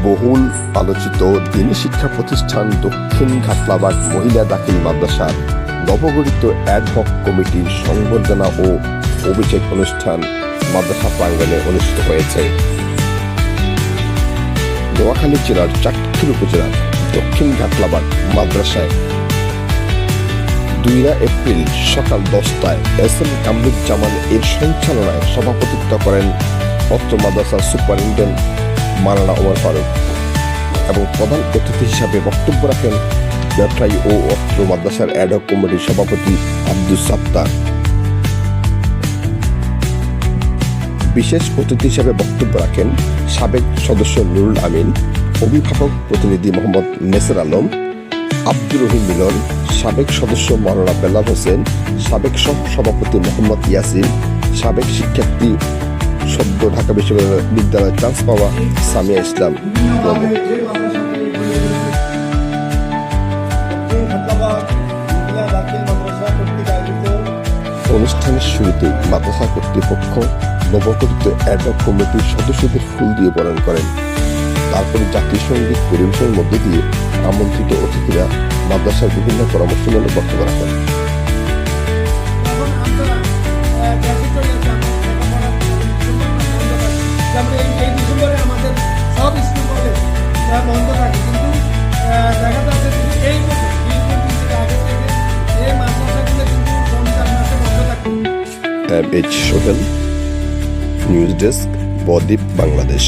বহুল আলোচিত দ্বীনি শিক্ষা প্রতিষ্ঠান দক্ষিণ ঘাটলাবাগ মহিলা দাখিল মাদ্রাসার নবগঠিত অ্যাডহক কমিটির সংবর্ধনা ও অভিষেক অনুষ্ঠান মাদ্রাসা প্রাঙ্গণে অনুষ্ঠিত হয়েছে। নোয়াখালী জেলার চাটখিল উপজেলার দক্ষিণ ঘাটলাবাগ মাদ্রাসায় 2 এপ্রিল সকাল 10টায় এস.এম. কামরুজ্জামান এর সঞ্চালনায় সভাপতিত্ব করেন অত্র মাদ্রাসার সুপারিনটেন্ডেন্ট মাওলানা ওমর ফারুক এবং প্রধান অতিথি হিসাবে বক্তব্য রাখেন ব্যবসায়ী ও অত্র মাদ্রাসার অ্যাডহক কমিটির সভাপতি আব্দুস সাত্তার। বিশেষ অতিথি হিসাবে বক্তব্য রাখেন সাবেক সদস্য নুরুল আমিন, অভিভাবক প্রতিনিধি মোহাম্মদ নেসের আলম, আব্দুর রহিম মিলন, সাবেক সদস্য মাওলানা বেলাল হোসেন, সাবেক সভাপতি মোহাম্মদ ইয়াসিন, সাবেক শিক্ষার্থী সদ্য ঢাকা বিশ্ববিদ্যালয়ে চান্স পাওয়া সামিয়া ইসলাম। অনুষ্ঠানের শুরুতে মাদ্রাসা কর্তৃপক্ষ নবগঠিত অ্যাডহক কমিটির সদস্যদের ফুল দিয়ে বরণ করেন। তারপরে জাতীয় সঙ্গীত পরিবেশনের মধ্য দিয়ে আমন্ত্রিত অতিথিরা মাদ্রাসার বিভিন্ন পরামর্শমূলক বক্তব্য রাখেন। সোহেল, নিউজ ডেস্ক, বদ্বীপ, বাংলাদেশ।